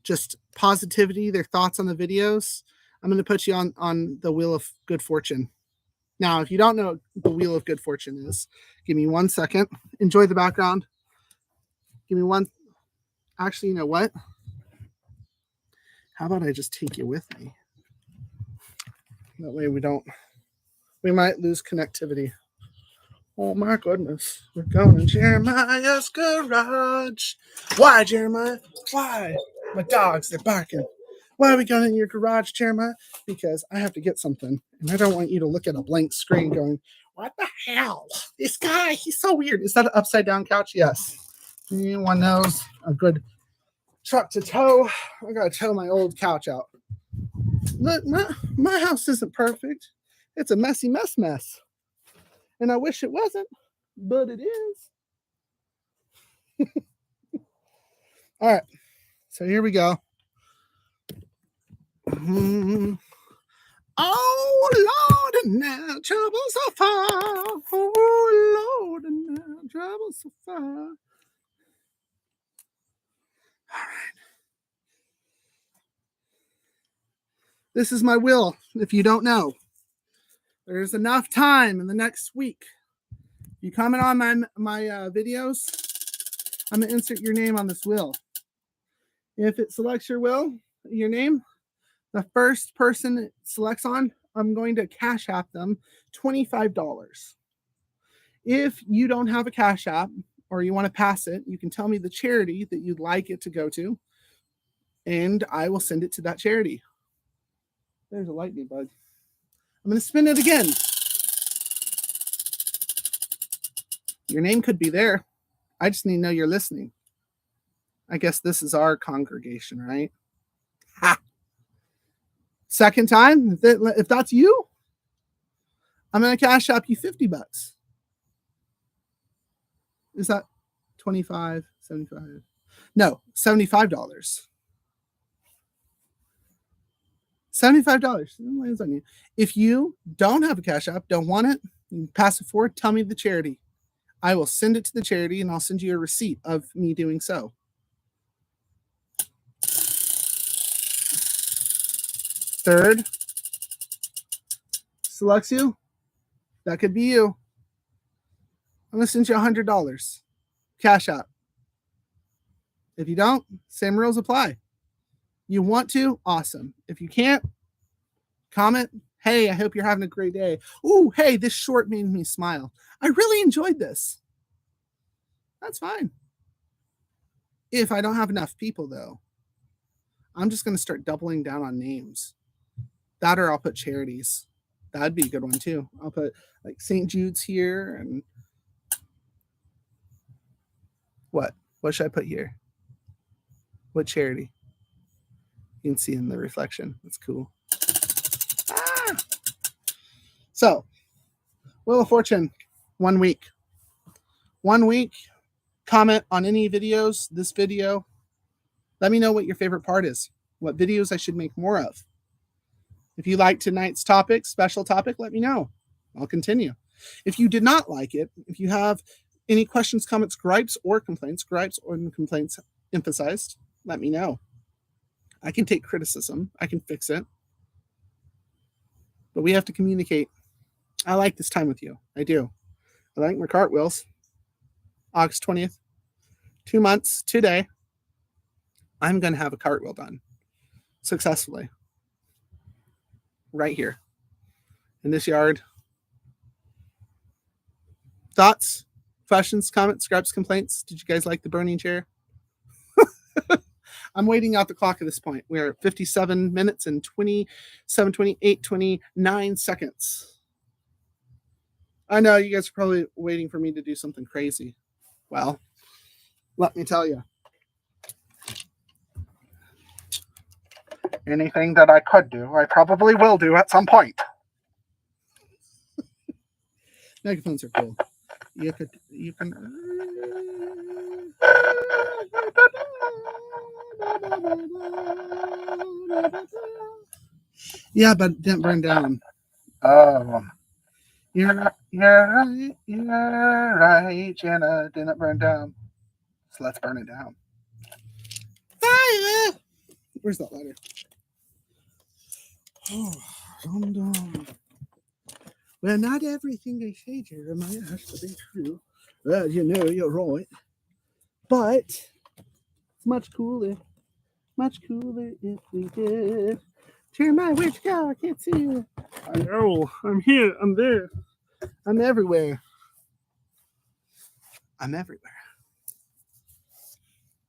just positivity, their thoughts on the videos, I'm going to put you on the Wheel of Good Fortune. Now, if you don't know what the Wheel of Good Fortune is, give me 1 second. Enjoy the background. Give me one. Actually, you know what? How about I just take you with me? That way we might lose connectivity. Oh my goodness. We're going to Jeremiah's garage. Why, Jeremiah? Why? My dogs, they're barking. Why are we going in your garage, Jeremiah? Because I have to get something. And I don't want you to look at a blank screen going, what the hell? This guy, he's so weird. Is that an upside down couch? Yes. Anyone knows a good truck to tow? I got to tow my old couch out. Look, my house isn't perfect. It's a messy mess. And I wish it wasn't, but it is. All right. So here we go. Oh, Lord, and now trouble so far. Oh, Lord, and now trouble so far. All right. This is my will, if you don't know. There's enough time in the next week. If you comment on my videos, I'm going to insert your name on this will. If it selects your name, the first person it selects on, I'm going to cash app them $25. If you don't have a Cash App or you want to pass it, you can tell me the charity that you'd like it to go to, and I will send it to that charity. There's a lightning bug. I'm going to spin it again. Your name could be there. I just need to know you're listening. I guess this is our congregation, right? Ha! Second time, if that's you, I'm going to Cash App you $50. Is that 25, 75? No, $75. $75. If you don't have a Cash App, don't want it, you pass it forward, tell me the charity. I will send it to the charity and I'll send you a receipt of me doing so. Third selects you. That could be you. I'm going to send you $100. Cash App. If you don't, same rules apply. You want to? Awesome. If you can't, comment, hey, I hope you're having a great day. Ooh, hey, this short made me smile. I really enjoyed this. That's fine. If I don't have enough people, though, I'm just going to start doubling down on names. That or I'll put charities. That'd be a good one, too. I'll put like St. Jude's here and what? What should I put here? What charity? You can see in the reflection. That's cool. Ah! So, Wheel of Fortune, 1 week. 1 week. Comment on any videos, this video. Let me know what your favorite part is. What videos I should make more of. If you like tonight's topic, special topic, let me know. I'll continue. If you did not like it, if you have any questions, comments, gripes or complaints emphasized, let me know. I can take criticism. I can fix it. But we have to communicate. I like this time with you. I do. I like my cartwheels. August 20th. 2 months today. I'm going to have a cartwheel done successfully. Right here. In this yard. Thoughts, questions, comments, gripes, complaints? Did you guys like the burning chair? I'm waiting out the clock at this point. We're at 57 minutes and 27, 28, 29 seconds. I know you guys are probably waiting for me to do something crazy. Well, let me tell you. Anything that I could do, I probably will do at some point. Megaphones are cool. You can. Yeah, but it didn't burn down. Oh, you're right, Jenna. Didn't burn down. So let's burn it down. Fire! Where's that lighter? Oh, well, not everything they say, Jeremiah, has to be true. Well, you know, you're right. But it's much cooler if we did. Jeremiah, where'd you go? I can't see you. I know. I'm here. I'm there. I'm everywhere.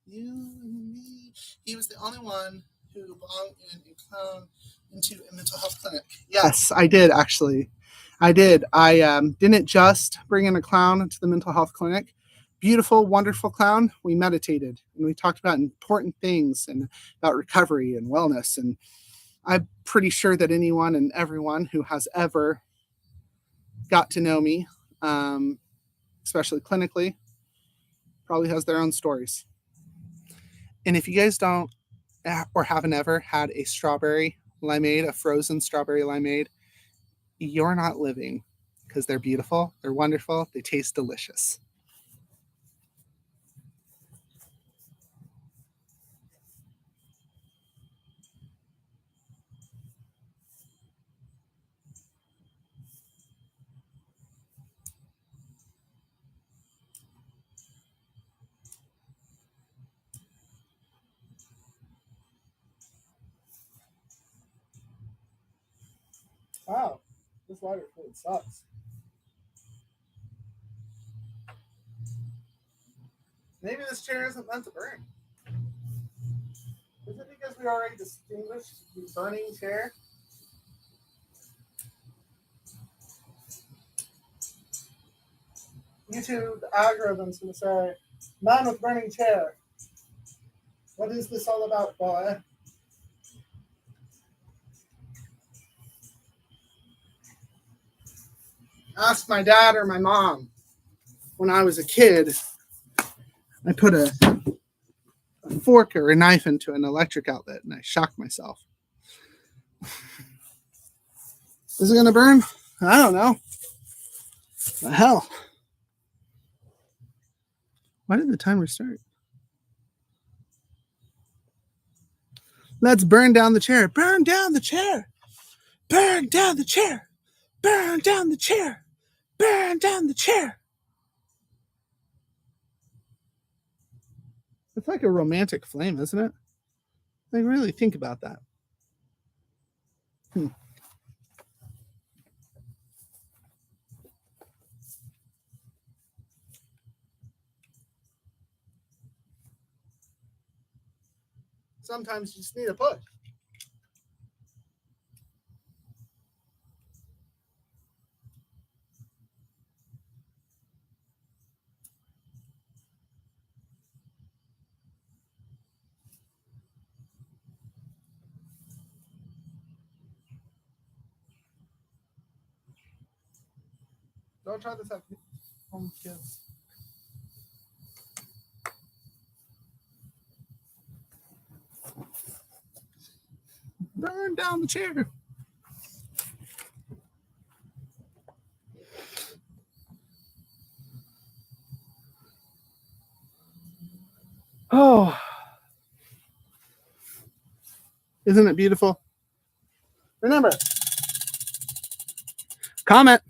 You and me. He was the only one who belonged in a clown into a mental health clinic. Yes, I did, actually. I did. I didn't just bring in a clown into the mental health clinic. Beautiful, wonderful clown. We meditated and we talked about important things and about recovery and wellness. And I'm pretty sure that anyone and everyone who has ever got to know me, especially clinically, probably has their own stories. And if you guys don't or haven't ever had a strawberry limeade, a frozen strawberry limeade, you're not living, because they're beautiful, they're wonderful, they taste delicious. Wow, this lighter fluid sucks. Maybe this chair isn't meant to burn. Is it because we already distinguished the burning chair? YouTube algorithm's going to say, man with burning chair. What is this all about, boy? Ask my dad or my mom. When I was a kid, I put a fork or a knife into an electric outlet and I shocked myself. Is it going to burn? I don't know. The hell? Why did the timer start? Let's burn down the chair. Burn down the chair. Burn down the chair. Burn down the chair. Burn down the chair. It's like a romantic flame, isn't it? Like, really think about that. Sometimes you just need a push. Don't try this at home, kids. Burn down the chair. Oh, isn't it beautiful? Remember, comment.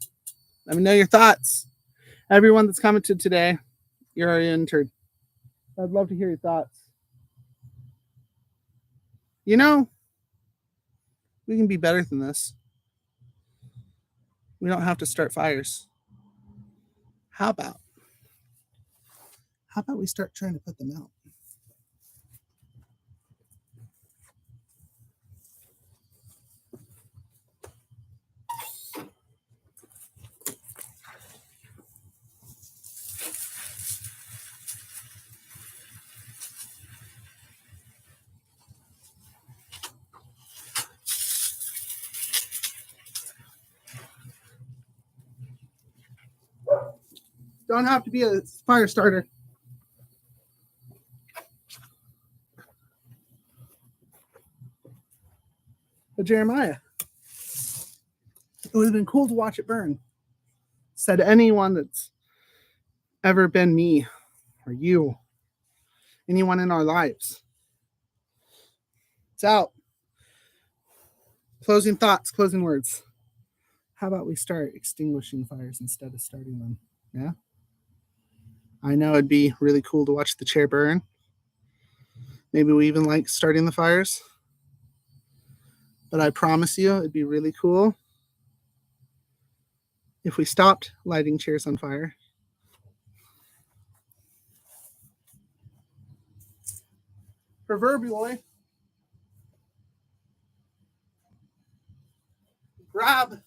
Let me know your thoughts. Everyone that's commented today, you're already entered. I'd love to hear your thoughts. You know, we can be better than this. We don't have to start fires. How about we start trying to put them out? Don't have to be a fire starter. But Jeremiah, it would have been cool to watch it burn. Said anyone that's ever been me or you, anyone in our lives. It's out. Closing thoughts, closing words. How about we start extinguishing fires instead of starting them? Yeah? I know it'd be really cool to watch the chair burn. Maybe we even like starting the fires. But I promise you, it'd be really cool if we stopped lighting chairs on fire. Proverbially, grab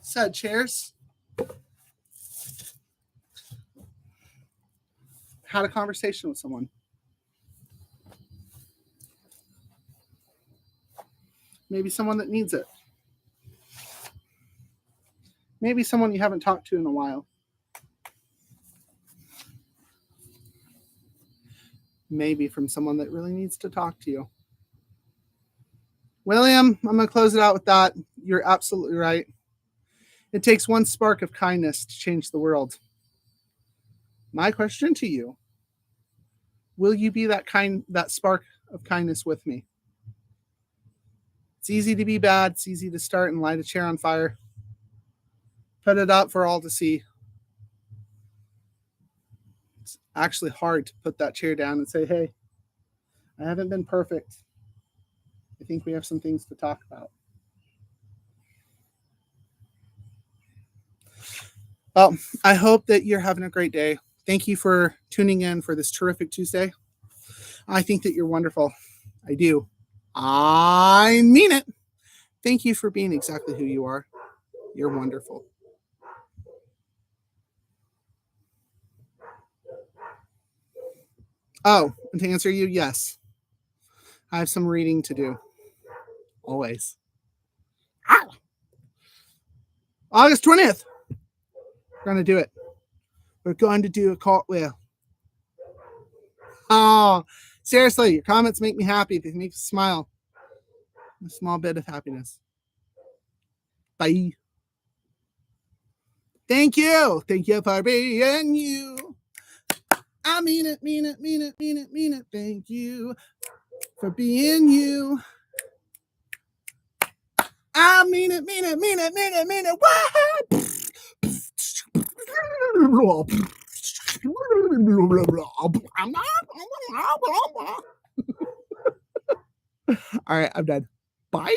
said chairs, had a conversation with someone. Maybe someone that needs it. Maybe someone you haven't talked to in a while. Maybe from someone that really needs to talk to you. William, I'm going to close it out with that. You're absolutely right. It takes one spark of kindness to change the world. My question to you, will you be that spark of kindness with me? It's easy to be bad. It's easy to start and light a chair on fire. Put it up for all to see. It's actually hard to put that chair down and say, hey, I haven't been perfect. I think we have some things to talk about. Well, I hope that you're having a great day. Thank you for tuning in for this terrific Tuesday. I think that you're wonderful. I do. I mean it. Thank you for being exactly who you are. You're wonderful. Oh, and to answer you, yes. I have some reading to do. Always. Ow! August 20th. We're going to do it. We're going to do a cartwheel. Oh, seriously, your comments make me happy. They make me smile. A small bit of happiness. Bye. Thank you. Thank you for being you. I mean it, mean it, mean it, mean it, mean it. Thank you for being you. I mean it, mean it, mean it, mean it, mean it. What? All right, I'm done. Bye.